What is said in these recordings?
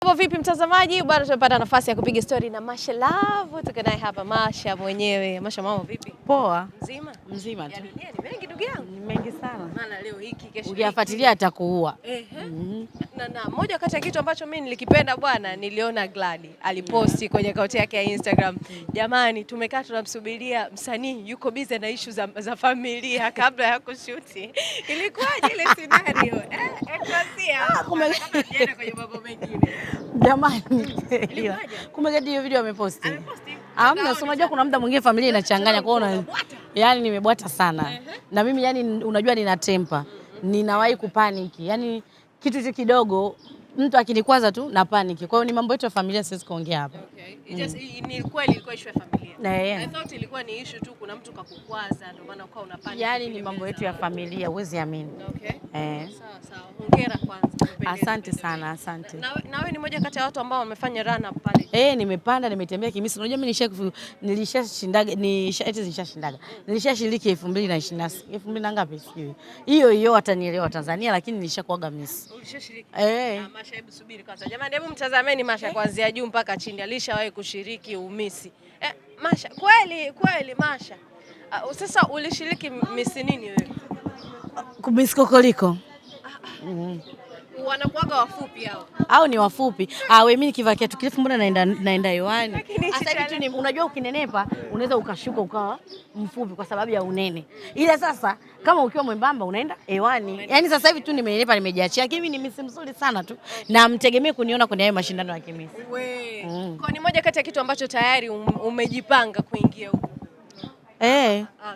Mambo vipi mtazamaji? Bado tumepata nafasi ya kupiga story na Masha Love. Tuko naye hapa Masha mwenyewe. Masha, mambo vipi? Poa. Mzima? Mzima tu. Ya dunia ni mengi ndugu yangu. Ni mengi sana. Maana leo hiki kesho. Ukiyafuatilia atakuua. Na moja kati ya kitu ambacho mimi nilikipenda bwana, niliona Glady aliposti kwenye akaunti yake ya Instagram. Jamani, tumekaa tunamsubiria msanii yuko busy na issue za familia kabla ya kushuti. Ilikuwaje ile scenario? Tuanzie kwenye mambo mengine. Jamani. Kumbe hiyo video ameposti. Hamna, si unajua kuna muda mwingine familia inachanganya kwaona. Yaani nimebwata sana. Na mimi yani unajua nina temper. Ninawahi kupaniki. Yaani kitu hicho kidogo mtu akinikwaza tu na paniki. Kwa hiyo ni mambo yetu ya familia, siwezi kuongea hapa. Okay. Ni kweli ilikuwa issue ya familia. I thought ilikuwa ni issue tu, kuna mtu kakukwaza ndio maana ukawa unapaniki. Yaani ni mambo yetu ya familia, huwezi amini. Okay. Sawa. Hongera kwanza. Asante sana, asante. Na wewe ni moja kati ya watu ambao wamefanya run up pale. Nimepanda, nimetembea kimisi. Unajua mimi nilishashiriki 2020 2000 na ngapi sijui. Hiyo watanielewa Tanzania, lakini nilishakuaga miss. Ulishashiriki? Masha, hebu subiri kwanza. Jamani, hebu mtazameni Masha kuanzia juu mpaka chini. Alishawahi kushiriki umisi. Masha, kweli Masha. Sasa ulishiriki miss nini wewe? Miss Kokoliko. Wanakuaga wafupi hao. Au ni wafupi? Wewe mimi nikivaa kiatu kirefu mbona naenda hewani? Sasa hivi tu unajua ukinenepa unaweza ukashuka ukawa mfupi kwa sababu ya unene. Ila sasa kama ukiwa mwembamba unaenda hewani. Yaani sasa hivi tu nimenenepa nimejiachia. Lakini mimi ni miss mzuri sana tu. Na mtegemee kuniona kwenye hayo mashindano ya kimisi. Kwa ni moja kati ya kitu ambacho tayari umejipanga kuingia huko.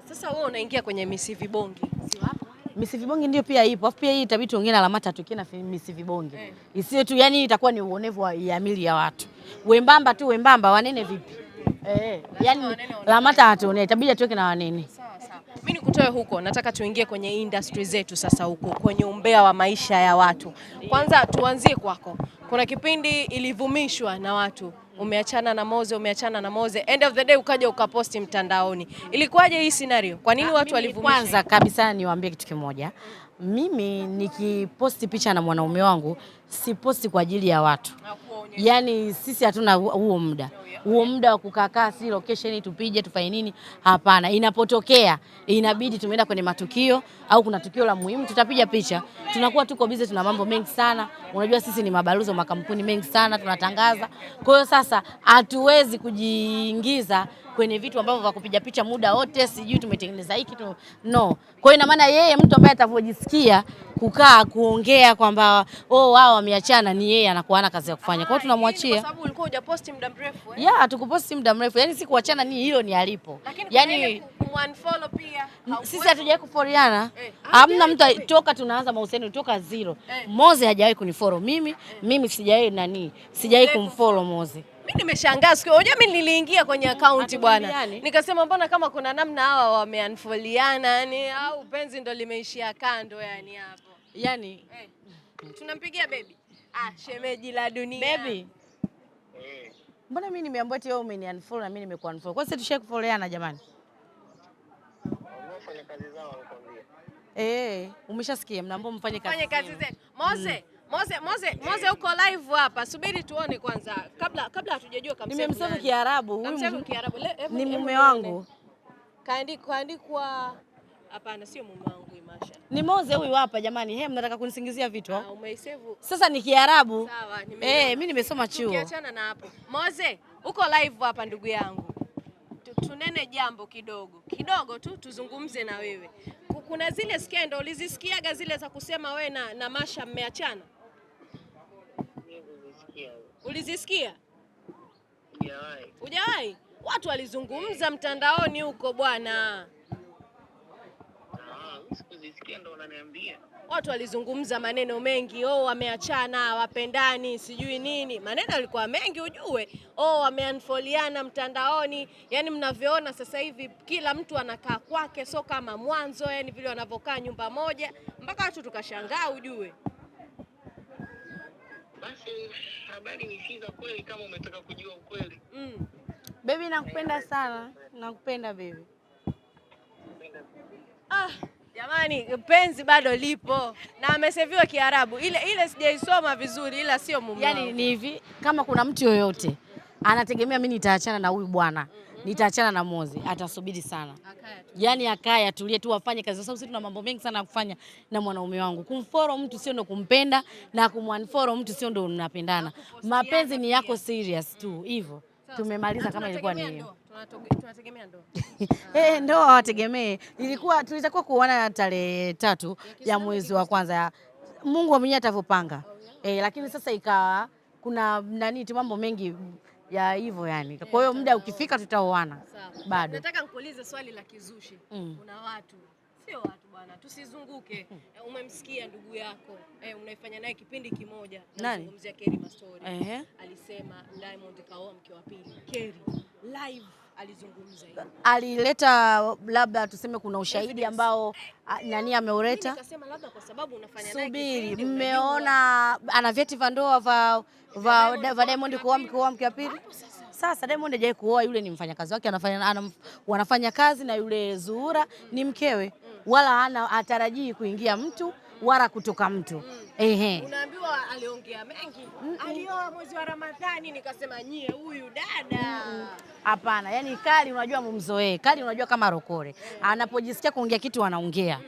Sasa wewe unaingia kwenye Miss Vibonge. Si wapo? Miss Vibonge ndio pia ipo. Afu pia hii itabidi tuongee na Lamata tukie na Miss Vibonge. Isiwe tu yani itakuwa ni uonevu wa amili ya watu. Wembamba wanene vipi? Yani Lamata atuone itabidi tuweke na wanene. Sawa. Mimi nikutoe huko, nataka tuingie kwenye industry zetu sasa huko, kwenye umbea wa maisha ya watu. Kwanza tuanzie kwako. Kuna kipindi ilivumishwa na watu. Umeachana na Moze, end of the day ukaja ukaposti mtandaoni. Ilikuwaje hii scenario? Kwa nini watu walivumisha? Kwanza kabisa niwaambie kitu kimoja. Mimi nikiposti picha na mwanaume wangu, si posti kwa ajili ya watu. Yaani sisi hatuna huo muda. Huo muda wa kukaa si location tupige tufanye nini? Hapana. Inapotokea inabidi tumeenda kwenye matukio au kuna tukio la muhimu tutapiga picha. Tunakuwa tuko busy, tuna mambo mengi sana. Unajua sisi ni mabalozi wa makampuni mengi sana, tunatangaza. Kwa hiyo sasa hatuwezi kujiingiza kwenye vitu ambavyo vya kupiga picha muda wote, sijui tumetengeneza hiki no. Kwa hiyo ina maana yeye mtu ambaye atavojisikia kukaa kuongea kwamba wao wameachana, ni yeye anakuwa hana kazi ya kufanya. Kwa hiyo tunamwachia. Kwa sababu ulikuwa hujaposti muda mrefu. Hatukuposti muda mrefu. Yaani si kuachana, ni hilo ni alipo. Yaani unfollow pia. Sisi hatujawahi kufoliana. Hamna mtu toka tunaanza mahusiano toka zero. Moze hajawahi kunifollow mimi sijawahi kumfollow Moze. Mimi nimeshangaa siku. Unajua mimi niliingia kwenye account bwana. Nikasema mbona kama kuna namna hawa wameunfolliana yani au penzi ndo limeishia kando yani hapo. Yaani tunampigia baby. Shemeji la dunia. Baby. Mbona mimi nimeambiwa eti wewe umeniunfollow na mimi nimekuunfollow. Kwa sisi tushakufollowiana jamani. Wafanya kazi zao wanakuambia. Umeshasikia mnaomba mfanye kazi. Fanye kazi zetu. Moze uko live hapa. Subiri tuone kwanza kabla hatujajua kabisa. Nimemsoma Kiarabu. Huyu ni mume wangu. Kaandikwa hapana, sio mume wangu Masha. Ni Moze huyu hapa jamani. Mnataka kunisingizia vitu? Umeisave. Sasa ni Kiarabu. Sawa, mimi nimesoma chuo. Tukiachana na hapo. Moze, uko live hapa ndugu yangu. Tunene jambo kidogo tu tuzungumze na wewe. Kuna zile scandal ulizisikiaga zile za kusema wewe na Masha mmeachana? Ulizisikia? Hujawahi? Watu walizungumza mtandaoni huko bwana. Sikuzisikia ndo unaniambia. Watu walizungumza maneno mengi, wameachana, wapendani, sijui nini. Maneno yalikuwa mengi ujue. Wameunfolliana mtandaoni. Yaani mnavyoona sasa hivi kila mtu anakaa kwake, sio kama mwanzo, yani vile wanavyokaa nyumba moja. Mpaka watu tukashangaa ujue. Basi habari ni siza kweli kama umetaka kujua ukweli. Baby nakupenda sana. Nakupenda baby. Jamani, penzi bado lipo na ameseviwa Kiarabu. Ile sijaisoma vizuri, ila sio mume. Yani ni hivi, kama kuna mtu yoyote anategemea mimi nitaachana na huyu bwana, nitaachana na Mozi, atasubiri sana. Yani akaya tulie tu afanye kazi, kwa sababu sisi tuna mambo mengi sana kufanya na mwanaume wangu. Kumfollow mtu sio ndo kumpenda, na kumunfollow mtu sio ndo mnapendana. Mapenzi ni yako serious tu hivyo. Tumemaliza kama ilikuwa ni hiyo. Tunategemea ndoa. Ndoa wategemee. Tulitakuwa kuona tarehe 3 ya mwezi wa kwanza. Mungu mwenyewe atavyopanga. Lakini sasa ikawa kuna mambo mengi ya hivyo yani. Kwa hiyo muda ukifika tutaoana. Bado. Nataka nikuulize swali la kizushi. Kuna watu, sio watu bwana, tusizunguke. Umemsikia ndugu yako, unaifanya naye kipindi kimoja. Nazungumzia Kerry Mastori. Alisema Diamond kaoa mke wa pili. Kerry live alizungumza hiyo. Alileta labda tuseme kuna ushahidi ambao nani ameuleta. Nikasema labda kwa sababu unafanya naye kipindi. Subiri, mmeona ana vyeti vya ndoa va Diamond kuoa mke wa pili? Sasa Diamond hajawahi kuoa, yule ni mfanyakazi wake, wanafanya kazi na yule Zuhura ni mkewe, wala hatarajii kuingia mtu wala kutoka mtu. Unaambiwa aliongea mengi. Alioa mwezi wa Ramadhani, nikasema nyie huyu dada. Hapana, yani Kali unajua mumzoee. Kali unajua kama rokore. Anapojisikia kuongea kitu anaongea.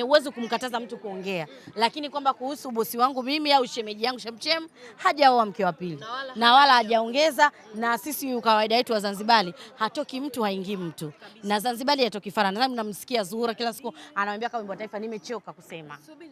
Huwezi kumkataza mtu kuongea. Lakini kwamba kuhusu bosi wangu mimi au shemeji yangu Shemchem hajaoa mke wa pili. Na wala hajaongeza, na sisi kawaida yetu wa Zanzibari hatoki mtu haingii mtu. Na Zanzibari hatoki fara. Nadhani mnamsikia Zuhura kila siku anamwambia kama wimbo wa taifa nimechoka kusema.